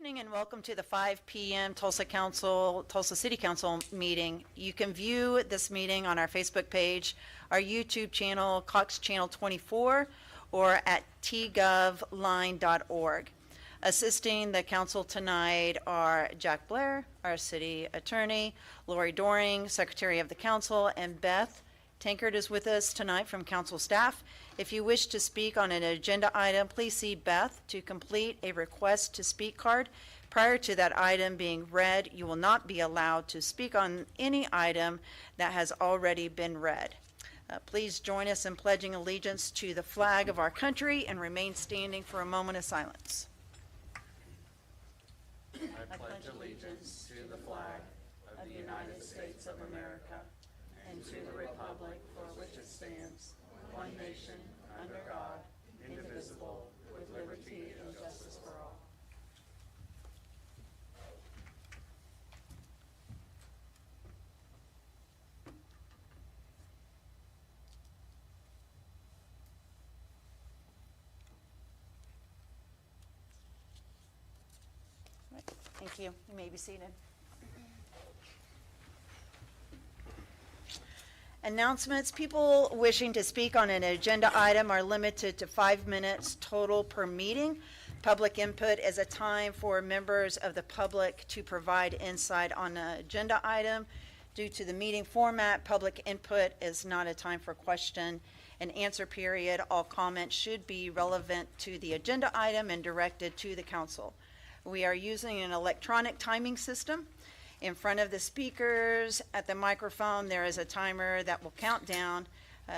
Evening and welcome to the 5 p.m. Tulsa City Council meeting. You can view this meeting on our Facebook page, our YouTube channel, Cox Channel 24, or at tgovline.org. Assisting the council tonight are Jack Blair, our city attorney, Lori Doring, secretary of the council, and Beth Tankard is with us tonight from council staff. If you wish to speak on an agenda item, please see Beth to complete a request to speak card. Prior to that item being read, you will not be allowed to speak on any item that has already been read. Please join us in pledging allegiance to the flag of our country and remain standing for a moment of silence. I pledge allegiance to the flag of the United States of America and to the republic for which it stands, one nation, under God, indivisible, with liberty and justice for all. Thank you. You may be seated. Announcements. People wishing to speak on an agenda item are limited to 5 minutes total per meeting. Public input is a time for members of the public to provide insight on an agenda item. Due to the meeting format, public input is not a time for question and answer period. All comments should be relevant to the agenda item and directed to the council. We are using an electronic timing system. In front of the speakers at the microphone, there is a timer that will count down.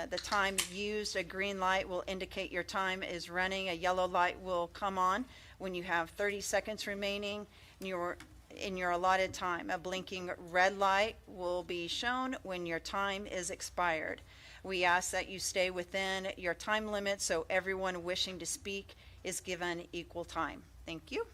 The time used, a green light will indicate your time is running. A yellow light will come on when you have 30 seconds remaining in your allotted time. A blinking red light will be shown when your time is expired. We ask that you stay within your time limit so everyone wishing to speak is given equal time. Thank you.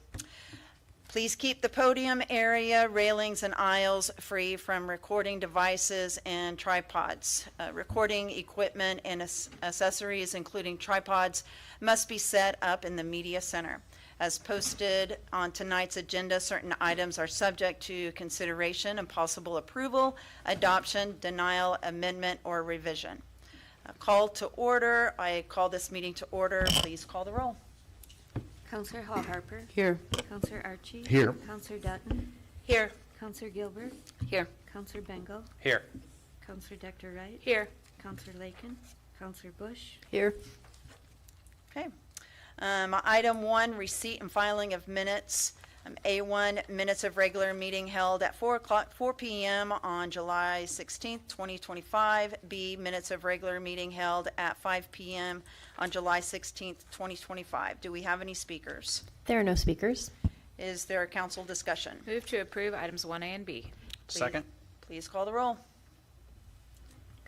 Please keep the podium area, railings, and aisles free from recording devices and tripods. Recording equipment and accessories, including tripods, must be set up in the media center. As posted on tonight's agenda, certain items are subject to consideration and possible approval, adoption, denial, amendment, or revision. Call to order. I call this meeting to order. Please call the roll. Counselor Hall Harper. Here. Counselor Archie. Here. Counselor Dutton. Here. Counselor Gilbert. Here. Counselor Bengal. Here. Counselor Dr. Wright. Here. Counselor Lakin. Counselor Bush. Here. Okay. Item 1, receipt and filing of minutes. A1, minutes of regular meeting held at 4 p.m. on July 16th, 2025. B, minutes of regular meeting held at 5 p.m. on July 16th, 2025. Do we have any speakers? There are no speakers. Is there a council discussion? Move to approve items 1A and B. Second. Please call the roll.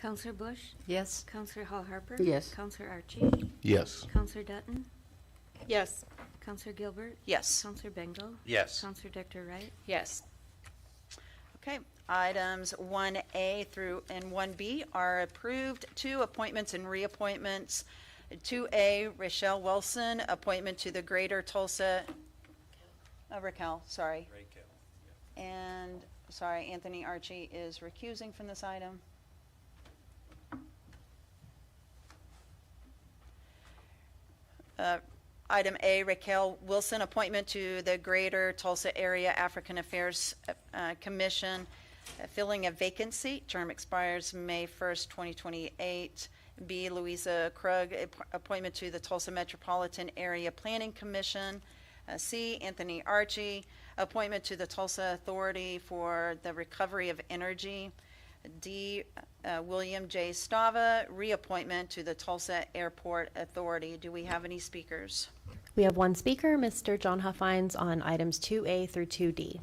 Counselor Bush. Yes. Counselor Hall Harper. Yes. Counselor Archie. Yes. Counselor Dutton. Yes. Counselor Gilbert. Yes. Counselor Bengal. Yes. Counselor Dr. Wright. Yes. Okay, items 1A through and 1B are approved. 2, appointments and reappointments. 2A, Rochelle Wilson, appointment to the Greater Tulsa, Raquel, sorry. And, sorry, Anthony Archie is recusing from this item. Item A, Raquel Wilson, appointment to the Greater Tulsa Area African Affairs Commission, filling a vacancy. Term expires May 1st, 2028. B, Louisa Krug, appointment to the Tulsa Metropolitan Area Planning Commission. C, Anthony Archie, appointment to the Tulsa Authority for the Recovery of Energy. D, William J. Stava, reappointment to the Tulsa Airport Authority. Do we have any speakers? We have one speaker, Mr. John Huffines, on items 2A through 2D.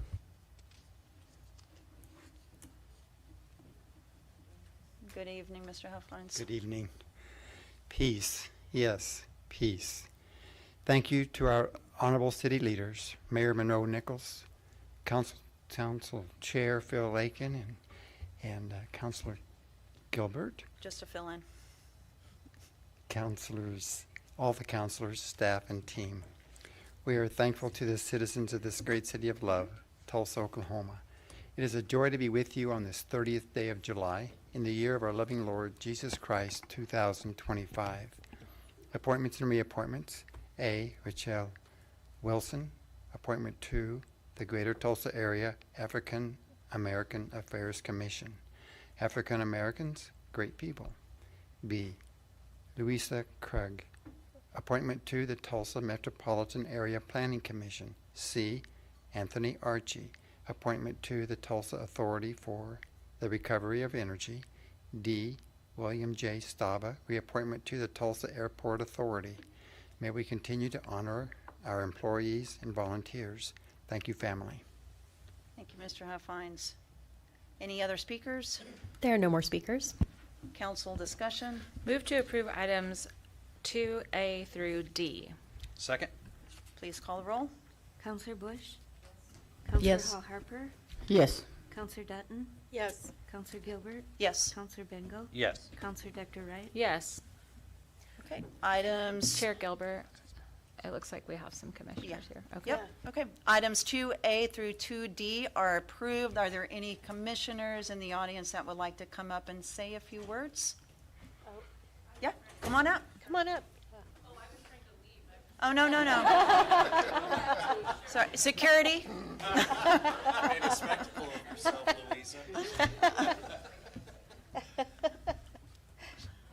Good evening, Mr. Huffines. Good evening. Peace, yes, peace. Thank you to our honorable city leaders, Mayor Monroe Nichols, Council Chair Phil Lakin, and Councilor Gilbert, Just to fill in. councilors, all the councilors, staff, and team. We are thankful to the citizens of this great city of love, Tulsa, Oklahoma. It is a joy to be with you on this 30th day of July in the year of our loving Lord Jesus Christ, 2025. Appointments and reappointments. A, Rachel Wilson. Appointment 2, the Greater Tulsa Area African American Affairs Commission. African Americans, great people. B, Louisa Krug. Appointment to the Tulsa Metropolitan Area Planning Commission. C, Anthony Archie. Appointment to the Tulsa Authority for the Recovery of Energy. D, William J. Stava. Reappointment to the Tulsa Airport Authority. May we continue to honor our employees and volunteers. Thank you, family. Thank you, Mr. Huffines. Any other speakers? There are no more speakers. Council discussion? Move to approve items 2A through D. Second. Please call the roll. Counselor Bush? Counselor Yes. Hall Harper? Yes. Counselor Dutton? Yes. Counselor Gilbert? Yes. Counselor Bengo? Yes. Counselor Dr. Wright? Yes. Okay, items. Chair Gilbert, it looks like we have some commissioners Yeah. here. Okay. Yep, okay. Items 2A through 2D are approved. Are there any commissioners in the audience that would like to come up and say a few words? Yeah, come on up. Come on up. Oh, no. Sorry, security? Made a spectacle of yourself, Louisa.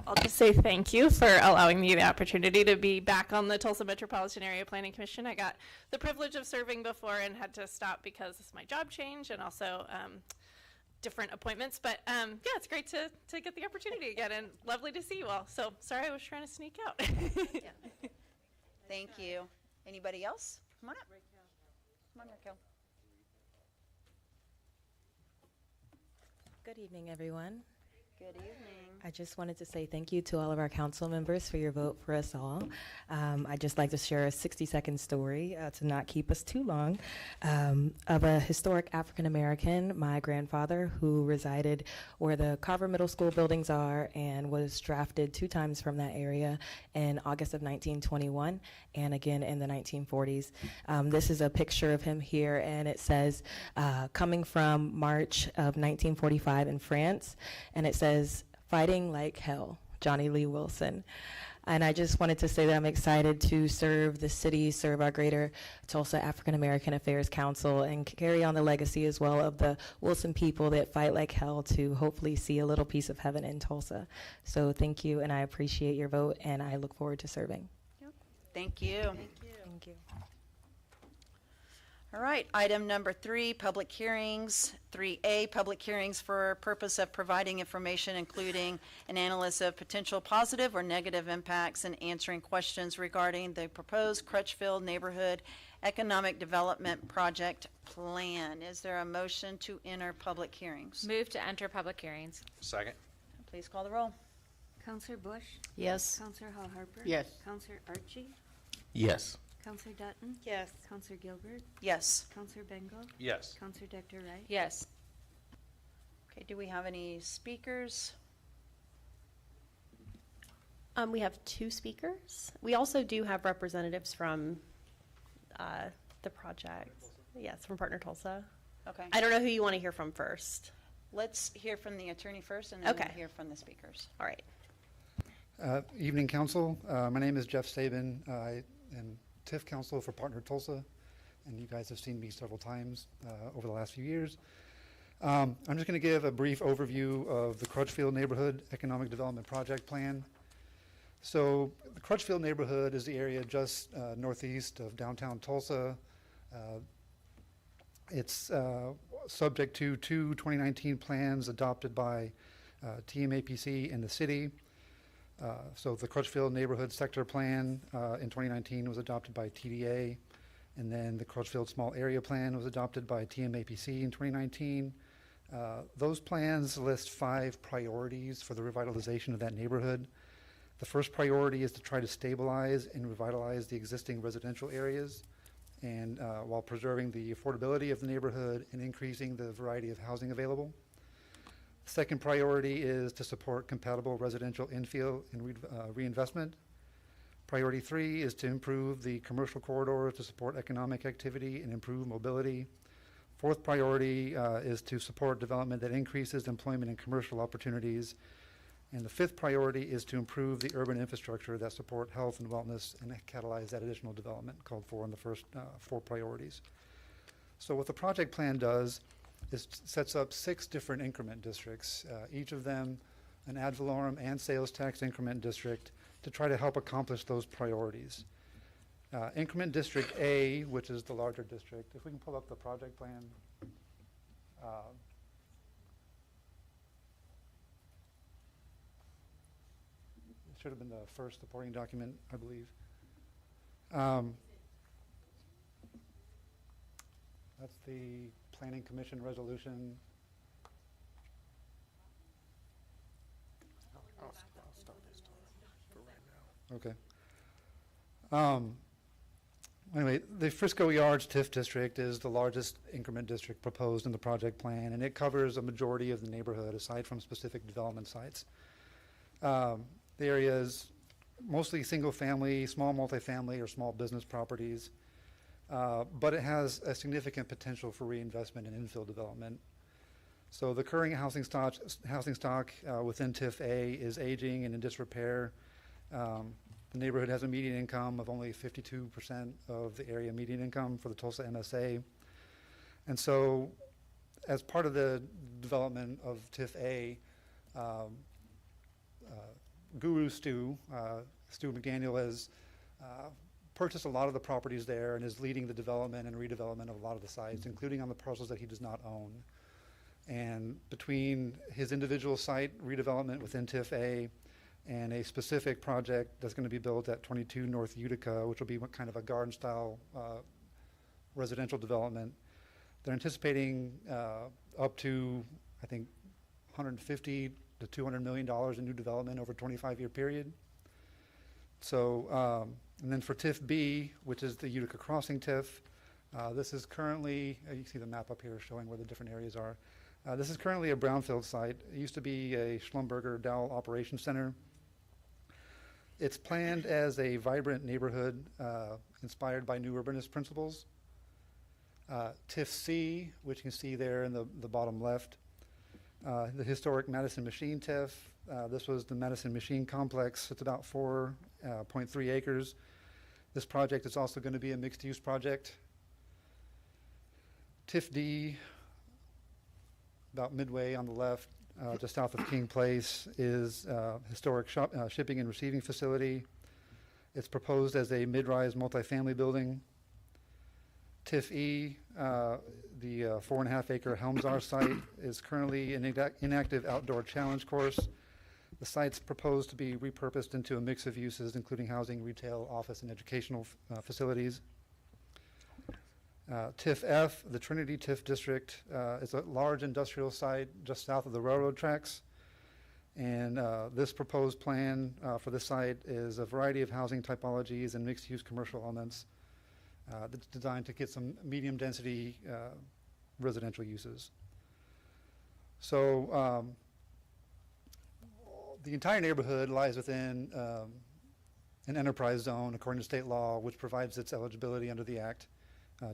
I'll just say thank you for allowing me the opportunity to be back on the Tulsa Metropolitan Area Planning Commission. I got the privilege of serving before and had to stop because my job changed and also different appointments. But yeah, it's great to get the opportunity again and lovely to see you all. So sorry I was trying to sneak out. Thank you. Anybody else? Come on up. Come on, Raquel. Good evening, everyone. Good evening. I just wanted to say thank you to all of our council members for your vote for us all. I'd just like to share a 60-second story to not keep us too long of a historic African American, my grandfather, who resided where the Carver Middle School buildings are and was drafted 2 times from that area in August of 1921 and again in the 1940s. This is a picture of him here, and it says, coming from March of 1945 in France, and it says, "Fighting like hell, Johnny Lee Wilson." And I just wanted to say that I'm excited to serve the city, serve our Greater Tulsa African American Affairs Council, and carry on the legacy as well of the Wilson people that fight like hell to hopefully see a little piece of heaven in Tulsa. So thank you, and I appreciate your vote, and I look forward to serving. Thank you. Thank you. All right, item number 3, public hearings. 3A, public hearings for purpose of providing information, including an analysis of potential positive or negative impacts and answering questions regarding the proposed Crutchfield Neighborhood Economic Development Project Plan. Is there a motion to enter public hearings? Move to enter public hearings. Second. Please call the roll. Counselor Bush? Yes. Counselor Hall Harper? Yes. Counselor Archie? Yes. Counselor Dutton? Yes. Counselor Gilbert? Yes. Counselor Bengo? Yes. Counselor Dr. Wright? Yes. Okay, do we have any speakers? We have 2 speakers. We also do have representatives from the project. Yes, from Partner Tulsa. Okay, I don't know who you want to hear from first. let's hear from the attorney first, and then we'll Okay. hear from the speakers. All right. Evening, Council. My name is Jeff Sabin. I am TIF Counsel for Partner Tulsa, and you guys have seen me several times over the last few years. I'm just going to give a brief overview of the Crutchfield Neighborhood Economic Development Project Plan. So the Crutchfield neighborhood is the area just northeast of downtown Tulsa. It's subject to 2 2019 plans adopted by TMAPC and the city. So the Crutchfield Neighborhood Sector Plan in 2019 was adopted by TDA, and then the Crutchfield Small Area Plan was adopted by TMAPC in 2019. Those plans list 5 priorities for the revitalization of that neighborhood. The first priority is to try to stabilize and revitalize the existing residential areas, and while preserving the affordability of the neighborhood and increasing the variety of housing available. Second priority is to support compatible residential infill and reinvestment. Priority 3 is to improve the commercial corridor to support economic activity and improve mobility. Fourth priority is to support development that increases employment and commercial opportunities. And the fifth priority is to improve the urban infrastructure that support health and wellness and catalyze that additional development called for in the first 4 priorities. So what the project plan does is sets up 6 different increment districts, each of them an ad valorem and sales tax increment district to try to help accomplish those priorities. Increment District A, which is the larger district, if we can pull up the project plan. It should have been the first supporting document, I believe. That's the Planning Commission resolution. I'll stop this for right now. Okay. Anyway, the Frisco Yards TIF district is the largest increment district proposed in the project plan, and it covers a majority of the neighborhood aside from specific development sites. The area is mostly single-family, small multifamily, or small business properties, but it has a significant potential for reinvestment and infill development. So the current housing stock within TIF A is aging and in disrepair. The neighborhood has a median income of only 52% of the area median income for the Tulsa MSA. And so as part of the development of TIF A, Guru Stu McDaniel has purchased a lot of the properties there and is leading the development and redevelopment of a lot of the sites, including on the parcels that he does not own. And between his individual site redevelopment within TIF A and a specific project that's going to be built at 22 North Utica, which will be kind of a garden-style residential development, they're anticipating up to, I think, $150 to $200 million in new development over a 25-year period. So, and then for TIF B, which is the Utica Crossing TIF, this is currently, you can see the map up here showing where the different areas are. This is currently a brownfield site. It used to be a Schlumberger Dow Operations Center. It's planned as a vibrant neighborhood inspired by new urbanist principles. TIF C, which you can see there in the bottom left, the historic Madison Machine TIF. This was the Madison Machine Complex. It's about 4.3 acres. This project is also going to be a mixed-use project. TIF D, about midway on the left, just south of King Place, is historic shipping and receiving facility. It's proposed as a mid-rise multifamily building. TIF E, the 4.5-acre Helmsar site, is currently an inactive outdoor challenge course. The site's proposed to be repurposed into a mix of uses, including housing, retail, office, and educational facilities. TIF F, the Trinity TIF district, is a large industrial site just south of the railroad tracks. And this proposed plan for this site is a variety of housing typologies and mixed-use commercial elements that's designed to get some medium-density residential uses. So the entire neighborhood lies within an enterprise zone according to state law, which provides its eligibility under the Act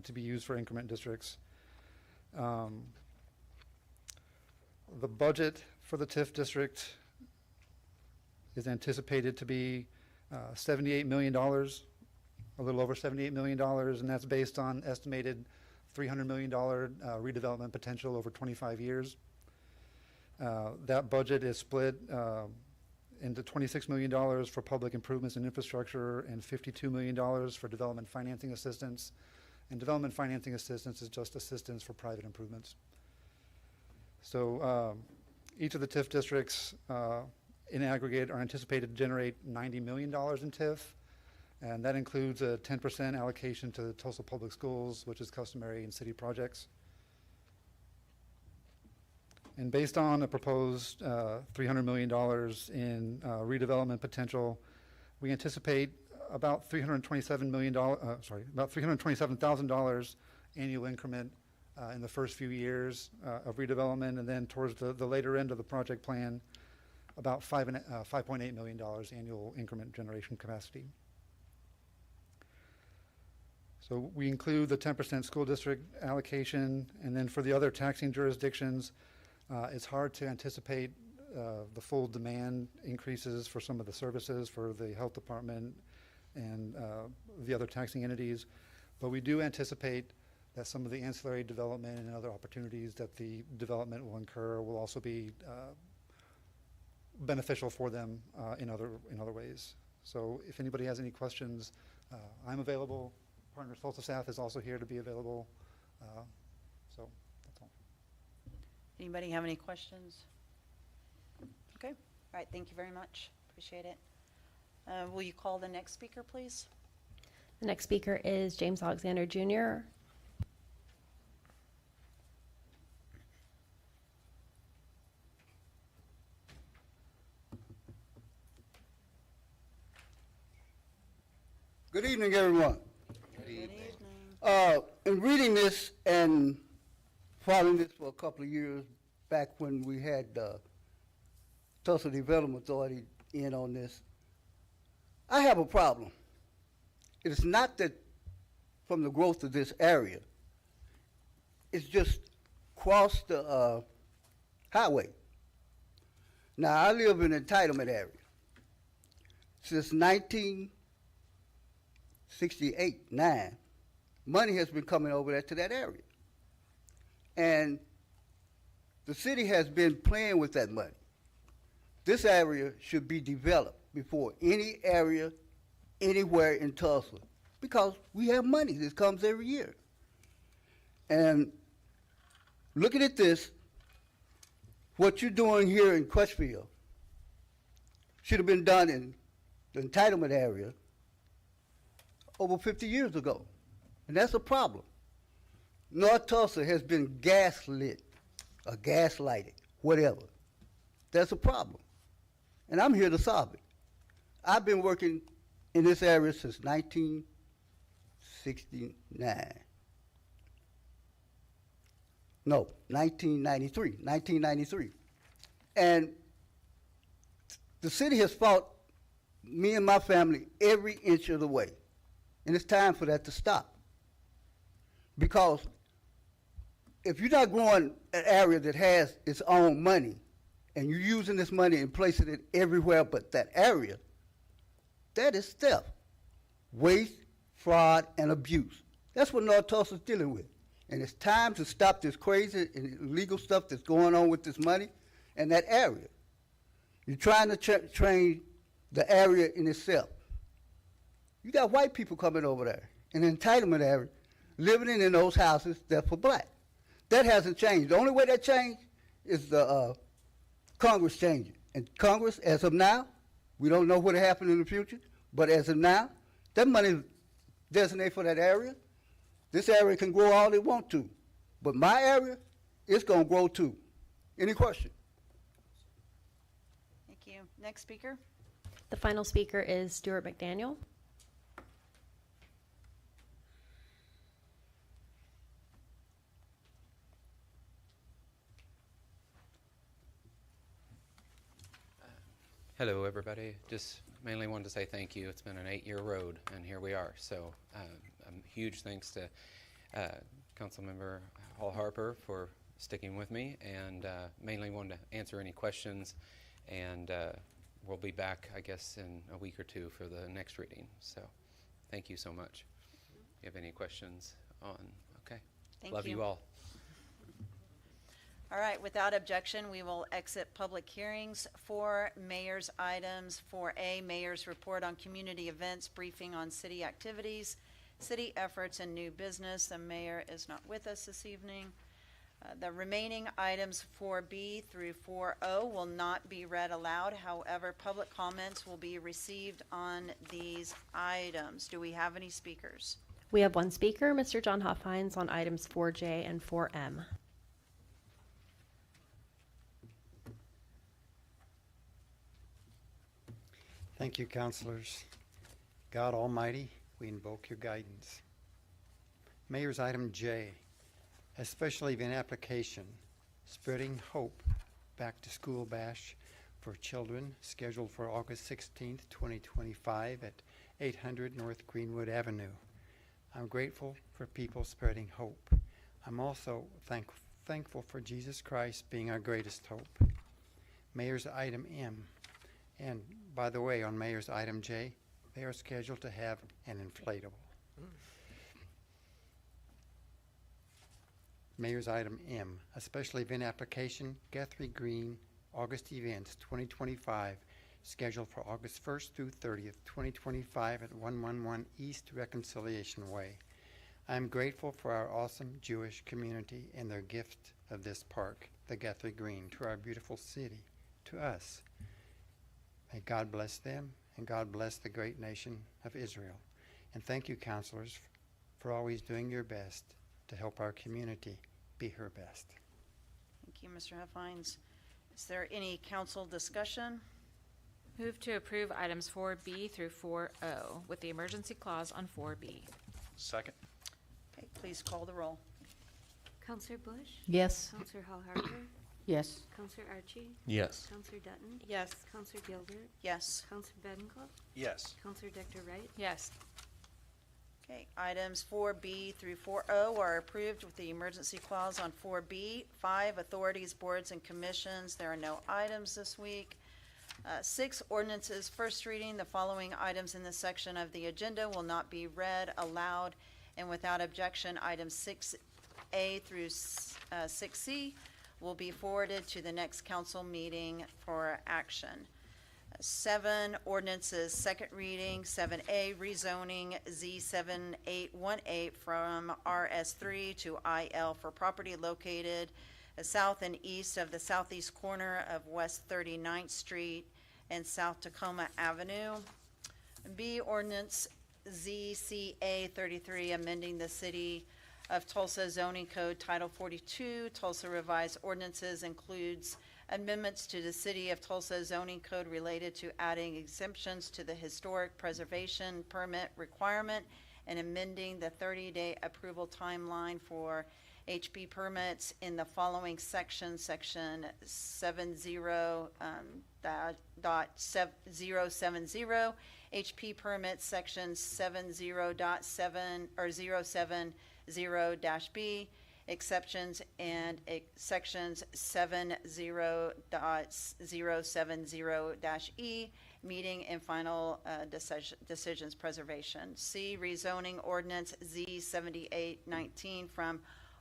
to be used for increment districts. The budget for the TIF district is anticipated to be $78 million, a little over $78 million, and that's based on estimated $300 million redevelopment potential over 25 years. That budget is split into $26 million for public improvements and infrastructure and $52 million for development financing assistance. And development financing assistance is just assistance for private improvements. So each of the TIF districts in aggregate are anticipated to generate $90 million in TIF, and that includes a 10% allocation to the Tulsa Public Schools, which is customary in city projects. And based on a proposed $300 million in redevelopment potential, we anticipate about $327,000 annual increment in the first few years of redevelopment, and then towards the later end of the project plan, about $5.8 million annual increment generation capacity. So we include the 10% school district allocation, and then for the other taxing jurisdictions, it's hard to anticipate the full demand increases for some of the services for the health department and the other taxing entities. But we do anticipate that some of the ancillary development and other opportunities that the development will incur will also be beneficial for them in other ways. So if anybody has any questions, I'm available. Partners Tulsa staff is also here to be available. So that's all. Anybody have any questions? Okay, all right, thank you very much. Appreciate it. Will you call the next speaker, please? The next speaker is James Alexander Jr. Good evening, everyone. Good evening. In reading this and following this for a couple of years back when we had the Tulsa Development Authority in on this, I have a problem. It is not that from the growth of this area, it's just cross the highway. Now, I live in an entitlement area. Since 1968, 9, money has been coming over there to that area. And the city has been playing with that money. This area should be developed before any area anywhere in Tulsa because we have money that comes every year. And looking at this, what you're doing here in Crutchfield should have been done in the entitlement area over 50 years ago. And that's a problem. North Tulsa has been gaslit or gaslighted, whatever. That's a problem. And I'm here to solve it. I've been working in this area since 1969. No, 1993. And the city has fought me and my family every inch of the way. And it's time for that to stop. Because if you're not growing an area that has its own money, and you're using this money and placing it everywhere but that area, that is theft, waste, fraud, and abuse. That's what North Tulsa is dealing with. And it's time to stop this crazy and illegal stuff that's going on with this money and that area. You're trying to train the area in itself. You got white people coming over there in the entitlement area, living in those houses that's for black. That hasn't changed. The only way that changed is the Congress changing. And Congress, as of now, we don't know what will happen in the future, but as of now, that money is designated for that area. This area can grow all it want to, but my area, it's going to grow too. Any question? Thank you. Next speaker? The final speaker is Stuart McDaniel. Hello, everybody. Just mainly wanted to say thank you. It's been an 8-year road, and here we are. So huge thanks to Councilmember Hall Harper for sticking with me, and mainly wanted to answer any questions, and we'll be back, I guess, in a week or two for the next reading. So thank you so much. If you have any questions on, okay. Thank Love you all. All right, without objection, we will exit public hearings for mayor's items. 4A, mayor's report on community events, briefing on city activities, city efforts, and new business. The mayor is not with us this evening. The remaining items 4B through 4O will not be read aloud. However, public comments will be received on these items. Do we have any speakers? We have one speaker, Mr. John Hoffhines, on items 4J and 4M. Thank you, counselors. God Almighty, we invoke your guidance. Mayor's item J, a special event application, Spreading Hope Back to School Bash for Children, scheduled for August 16th, 2025 at 800 North Greenwood Avenue. I'm grateful for people spreading hope. I'm also thankful for Jesus Christ being our greatest hope. Mayor's item M. And by the way, on Mayor's item J, they are scheduled to have an inflatable. Mayor's item M, a special event application, Guthrie Green, August events 2025, scheduled for August 1st through 30th, 2025 at 111 East Reconciliation Way. I am grateful for our awesome Jewish community and their gift of this park, the Guthrie Green, to our beautiful city, to us. May God bless them, and God bless the great nation of Israel. And thank you, counselors, for always doing your best to help our community be her best. Thank you, Mr. Huffines. Is there any council discussion? Move to approve items 4B through 4O with the emergency clause on 4B. Second. Okay, please call the roll. Counselor Bush? Yes. Counselor Hall Harper? Yes. Counselor Archie? Yes. Counselor Dutton? Yes. Counselor Gilbert? Yes. Counselor Bedenkopf? Yes. Counselor Dr. Wright? Yes. Okay, items 4B through 4O are approved with the emergency clause on 4B. 5, authorities, boards, and commissions. There are no items this week. 6, ordinances, first reading. The following items in this section of the agenda will not be read aloud and without objection. Items 6A through 6C will be forwarded to the next council meeting for action. 7, ordinances, second reading. 7A, rezoning Z7818 from RS3 to IL for property located south and east of the southeast corner of West 39th Street and South Tacoma Avenue. B, ordinance ZCA 33, amending the City of Tulsa zoning code Title 42. Tulsa revised ordinances includes amendments to the City of Tulsa zoning code related to adding exemptions to the historic preservation permit requirement and amending the 30-day approval timeline for HP permits in the following sections. Section 70.070 HP permits, section 70.7 or 070-B exceptions, and sections 70.070-E meeting and final decisions preservation. C, rezoning ordinance Z7819 from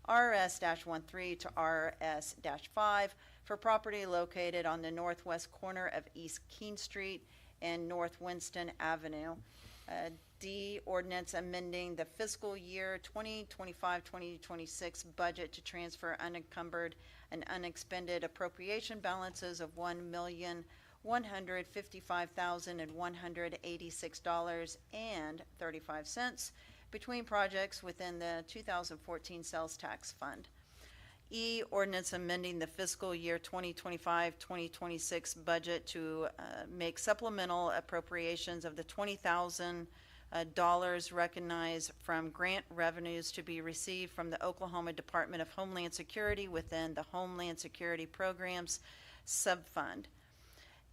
RS-13 to RS-5 for property located on the northwest corner of East Keene Street and North Winston Avenue. D, ordinance amending the fiscal year 2025-2026 budget to transfer unencumbered and unexpended appropriation balances of $1,155,186.35 between projects within the 2014 sales tax fund. E, ordinance amending the fiscal year 2025-2026 budget to make supplemental appropriations of the $20,000 recognized from grant revenues to be received from the Oklahoma Department of Homeland Security within the Homeland Security Programs subfund.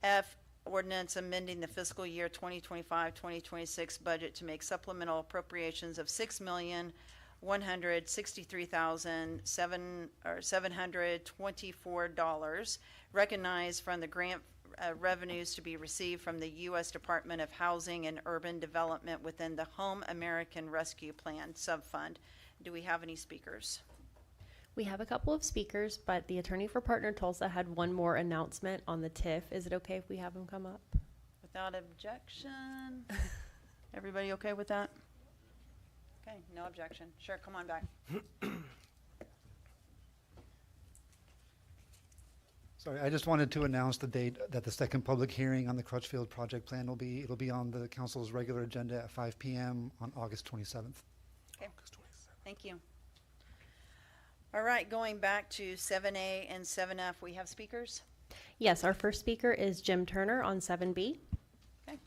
F, ordinance amending the fiscal year 2025-2026 budget to make supplemental appropriations of $6,163,724 recognized from the grant revenues to be received from the U.S. Department of Housing and Urban Development within the Home American Rescue Plan subfund. Do we have any speakers? We have a couple of speakers, but the attorney for Partner Tulsa had one more announcement on the TIF. Is it okay if we have him come up? Without objection. Everybody okay with that? Okay, no objection. Sure, come on back. Sorry, I just wanted to announce the date that the second public hearing on the Crutchfield project plan will be. It'll be on the council's regular agenda at 5 p.m. on August 27th. Okay, thank you. All right, going back to 7A and 7F, we have speakers? Yes, our first speaker is Jim Turner on 7B. Okay.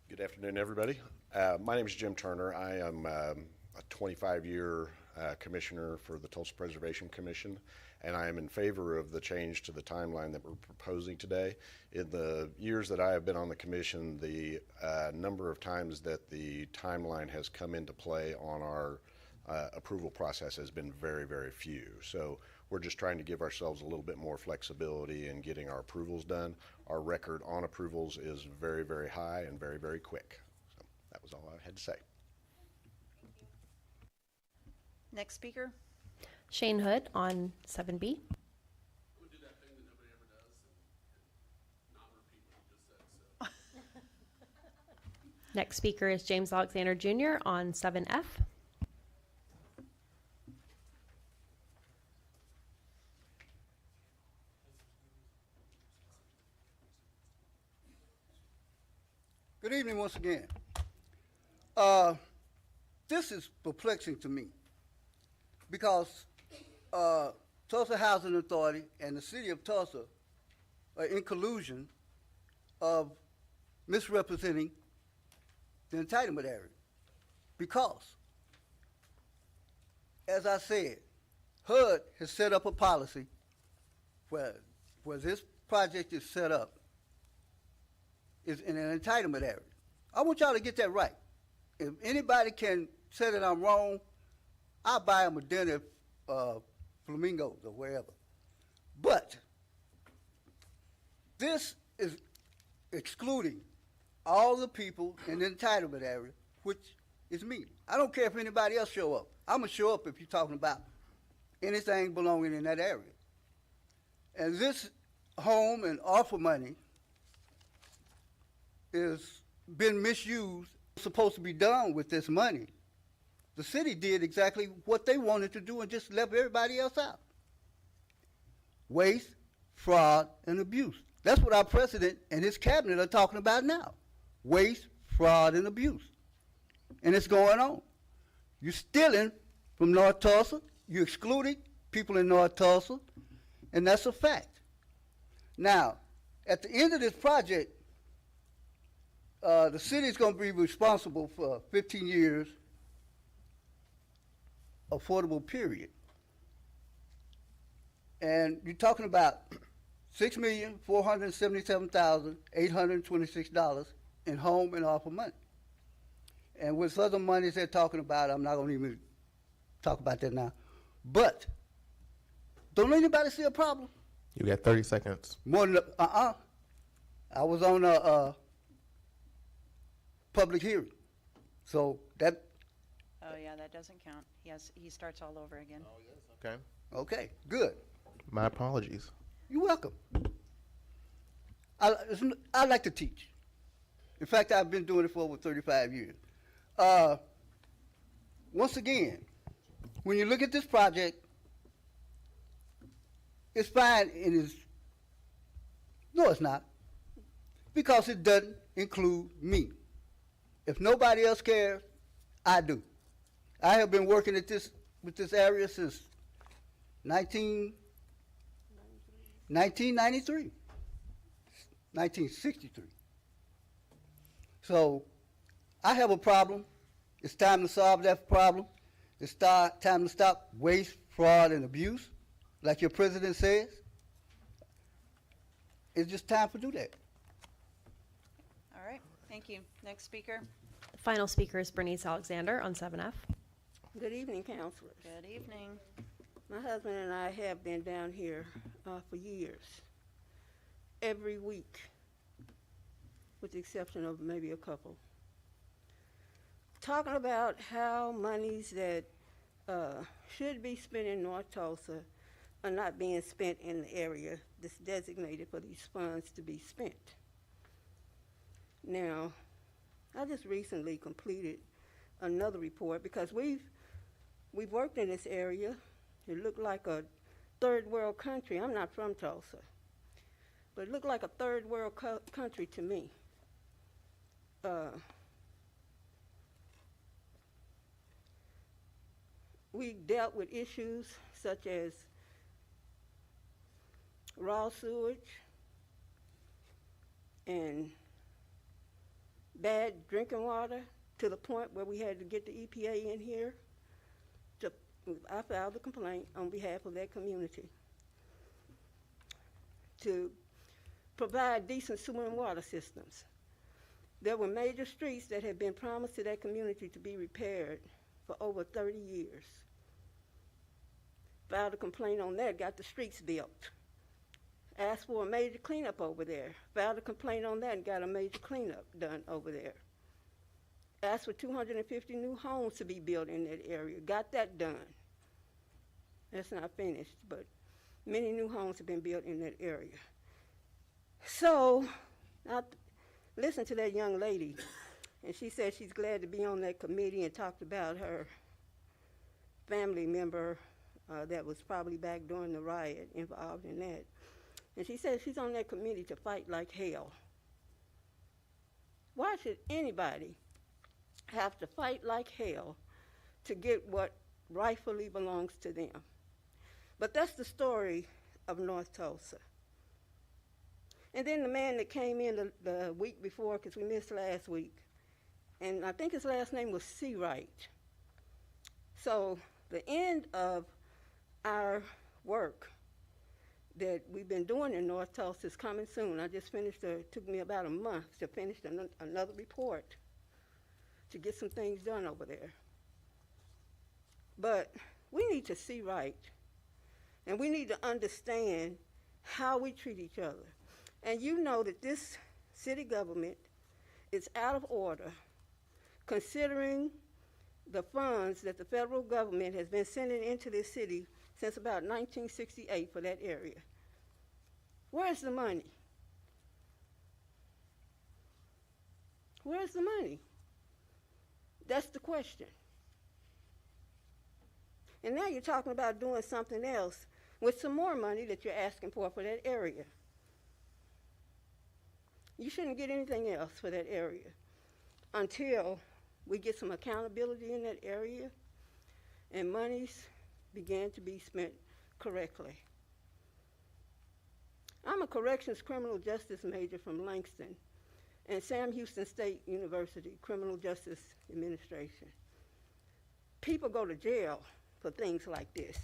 Good afternoon, everybody. My name is Jim Turner. I am a 25-year commissioner for the Tulsa Preservation Commission, and I am in favor of the change to the timeline that we're proposing today. In the years that I have been on the commission, the number of times that the timeline has come into play on our approval process has been very, very few. So we're just trying to give ourselves a little bit more flexibility in getting our approvals done. Our record on approvals is very, very high and very, very quick. So that was all I had to say. Next speaker. Shane Hood on 7B. Next speaker is James Alexander Jr. on 7F. Good evening once again. This is perplexing to me because Tulsa Housing Authority and the city of Tulsa are in collusion of misrepresenting the entitlement area. Because, as I said, HUD has set up a policy where this project is set up is in an entitlement area. I want y'all to get that right. If anybody can say that I'm wrong, I'll buy them a dinner at Flamingos or wherever. But this is excluding all the people in the entitlement area, which is me. I don't care if anybody else show up. I'm going to show up if you're talking about anything belonging in that area. And this home and offer money is been misused. Supposed to be done with this money. The city did exactly what they wanted to do and just left everybody else out. Waste, fraud, and abuse. That's what our president and his cabinet are talking about now. Waste, fraud, and abuse. And it's going on. You're stealing from North Tulsa. You're excluding people in North Tulsa. And that's a fact. Now, at the end of this project, the city is going to be responsible for 15 years affordable period. And you're talking about $6,477,826 in home and offer money. And with other monies they're talking about, I'm not going to even talk about that now. But don't anybody see a problem? You got 30 seconds. More than I was on a public hearing, so that. Oh yeah, that doesn't count. He starts all over again. Oh yes. Okay. Okay, good. My apologies. You're welcome. I like to teach. In fact, I've been doing it for over 35 years. Once again, when you look at this project, it's fine and it's, no it's not, because it doesn't include me. If nobody else cares, I do. I have been working at this with this area since 1993, 1963. So I have a problem. It's time to solve that problem. It's time to stop waste, fraud, and abuse, like your president says. It's just time to do that. All right, thank you. Next speaker. Final speaker is Bernice Alexander on 7F. Good evening, councilors. Good evening. My husband and I have been down here for years, every week, with the exception of maybe a couple, talking about how monies that should be spent in North Tulsa are not being spent in the area that's designated for these funds to be spent. Now, I just recently completed another report because we've worked in this area. It looked like a third world country. I'm not from Tulsa, but it looked like a third world country to me. We dealt with issues such as raw sewage and bad drinking water, to the point where we had to get the EPA in here to I filed a complaint on behalf of that community to provide decent sewer and water systems. There were major streets that had been promised to that community to be repaired for over 30 years. Filed a complaint on that, got the streets built. Asked for a major cleanup over there. Filed a complaint on that and got a major cleanup done over there. Asked for 250 new homes to be built in that area. Got that done. That's not finished, but many new homes have been built in that area. So, I listened to that young lady, and she said she's glad to be on that committee and talked about her family member that was probably back during the riot involved in that. And she said she's on that committee to fight like hell. Why should anybody have to fight like hell to get what rightfully belongs to them? But that's the story of North Tulsa. And then the man that came in the week before, because we missed last week, and I think his last name was Seawright. So the end of our work that we've been doing in North Tulsa is coming soon. I just finished, it took me about a month to finish another report to get some things done over there. But we need to see right, and we need to understand how we treat each other. And you know that this city government is out of order considering the funds that the federal government has been sending into this city since about 1968 for that area. Where's the money? Where's the money? That's the question. And now you're talking about doing something else with some more money that you're asking for that area. You shouldn't get anything else for that area until we get some accountability in that area and monies begin to be spent correctly. I'm a corrections criminal justice major from Langston and Sam Houston State University Criminal Justice Administration. People go to jail for things like this.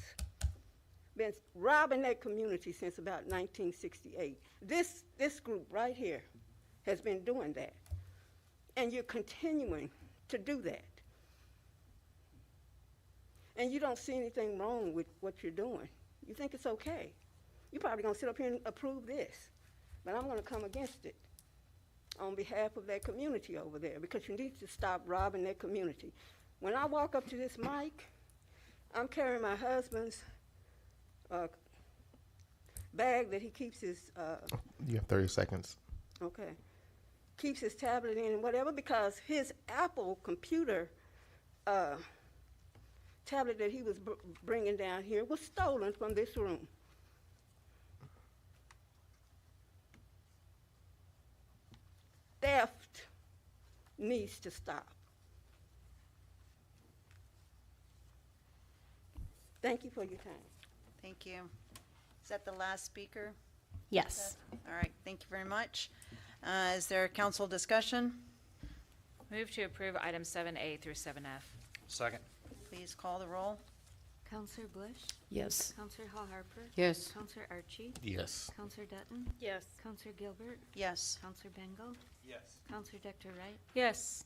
Been robbing that community since about 1968. This group right here has been doing that. And you're continuing to do that. And you don't see anything wrong with what you're doing. You think it's okay. You're probably going to sit up here and approve this. But I'm going to come against it on behalf of that community over there, because you need to stop robbing that community. When I walk up to this mic, I'm carrying my husband's bag that he keeps his... You have 30 seconds. Okay. Keeps his tablet in and whatever, because his Apple computer tablet that he was bringing down here was stolen from this room. Theft needs to stop. Thank you for your time. Thank you. Is that the last speaker? Yes. All right, thank you very much. Is there council discussion? Move to approve items 7A through 7F. Second. Please call the roll. Counselor Bush? Yes. Counselor Hall Harper? Yes. Counselor Archie? Yes. Counselor Dutton? Yes. Counselor Gilbert? Yes. Counselor Bengal? Yes. Counselor Dr. Wright? Yes.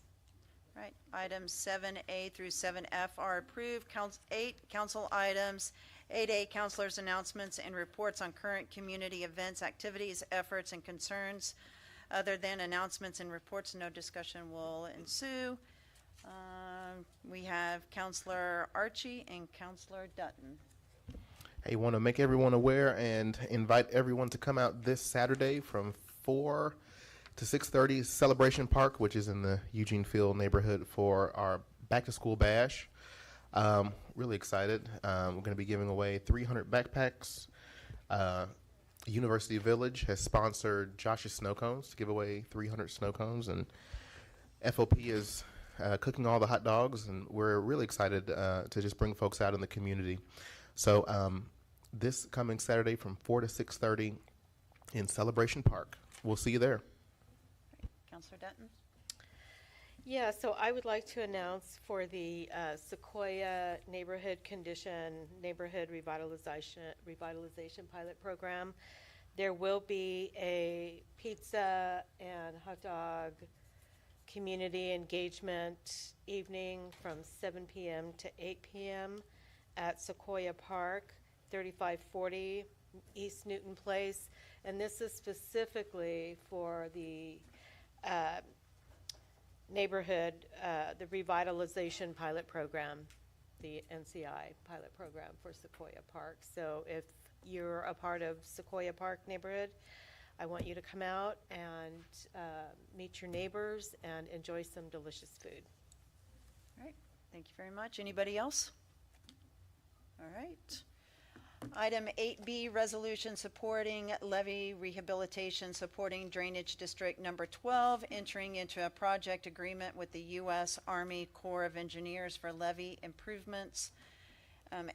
Right, items 7A through 7F are approved. Council items 8A, councilors' announcements and reports on current community events, activities, efforts, and concerns. Other than announcements and reports, no discussion will ensue. We have Counselor Archie and Counselor Dutton. I want to make everyone aware and invite everyone to come out this Saturday from 4 to 6:30 Celebration Park, which is in the Eugene Field neighborhood, for our back to school bash. Really excited. We're going to be giving away 300 backpacks. University Village has sponsored Josh's Snow Cones to give away 300 snow cones, and FOP is cooking all the hot dogs, and we're really excited to just bring folks out in the community. So this coming Saturday from 4 to 6:30 in Celebration Park. We'll see you there. Counselor Dutton? Yeah, so I would like to announce for the Sequoia Neighborhood Neighborhood Revitalization Pilot Program, there will be a pizza and hot dog community engagement evening from 7 p.m. to 8 p.m. at Sequoia Park, 3540 East Newton Place. And this is specifically for the neighborhood, the revitalization pilot program, the NCI pilot program for Sequoia Park. So if you're a part of Sequoia Park neighborhood, I want you to come out and meet your neighbors and enjoy some delicious food. All right, thank you very much. Anybody else? All right. Item 8B, resolution supporting levee rehabilitation, supporting Drainage District Number 12, entering into a project agreement with the U.S. Army Corps of Engineers for levee improvements.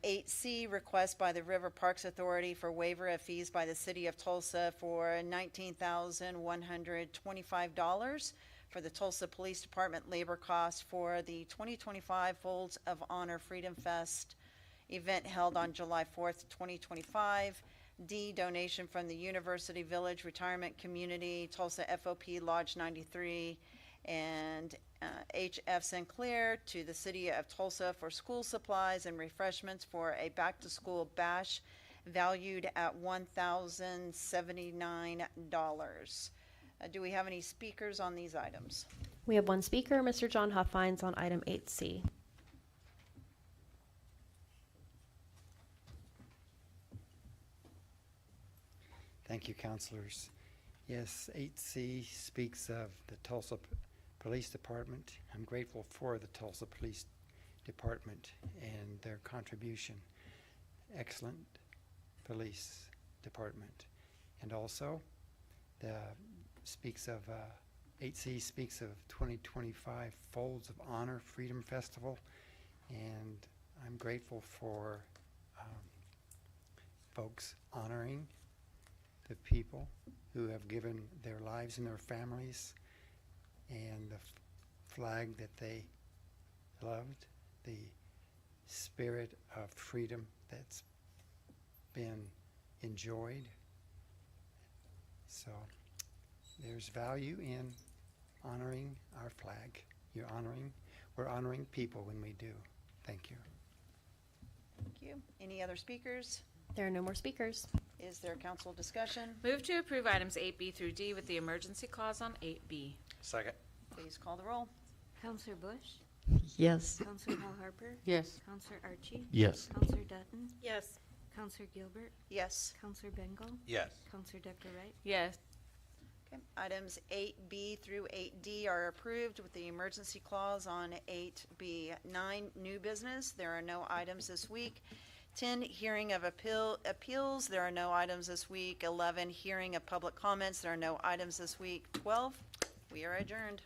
8C, request by the River Parks Authority for waiver of fees by the City of Tulsa for $19,125 for the Tulsa Police Department labor costs for the 2025 Folds of Honor Freedom Fest event held on July 4th, 2025. D, donation from the University Village Retirement Community, Tulsa FOP Lodge 93, and H.F. Sinclair to the City of Tulsa for school supplies and refreshments for a back-to-school bash valued at $1,079. Do we have any speakers on these items? We have one speaker, Mr. John Huffines, on item 8C. Thank you, councilors. Yes, 8C speaks of the Tulsa Police Department. I'm grateful for the Tulsa Police Department and their contribution. Excellent police department. And also, speaks of 8C speaks of 2025 Folds of Honor Freedom Festival, and I'm grateful for folks honoring the people who have given their lives and their families, and the flag that they loved, the spirit of freedom that's been enjoyed. So there's value in honoring our flag. We're honoring people when we do. Thank you. Thank you. Any other speakers? There are no more speakers. Is there council discussion? Move to approve items 8B through D with the emergency clause on 8B. Second. Please call the roll. Counselor Bush? Yes. Counselor Hall Harper? Yes. Counselor Archie? Yes. Counselor Dutton? Yes. Counselor Gilbert? Yes. Counselor Bengal? Yes. Counselor Dr. Wright? Yes. Okay. Items 8B through 8D are approved with the emergency clause on 8B. 9, new business. There are no items this week. 10, hearing of appeals. There are no items this week. 11, hearing of public comments. There are no items this week. 12, we are adjourned.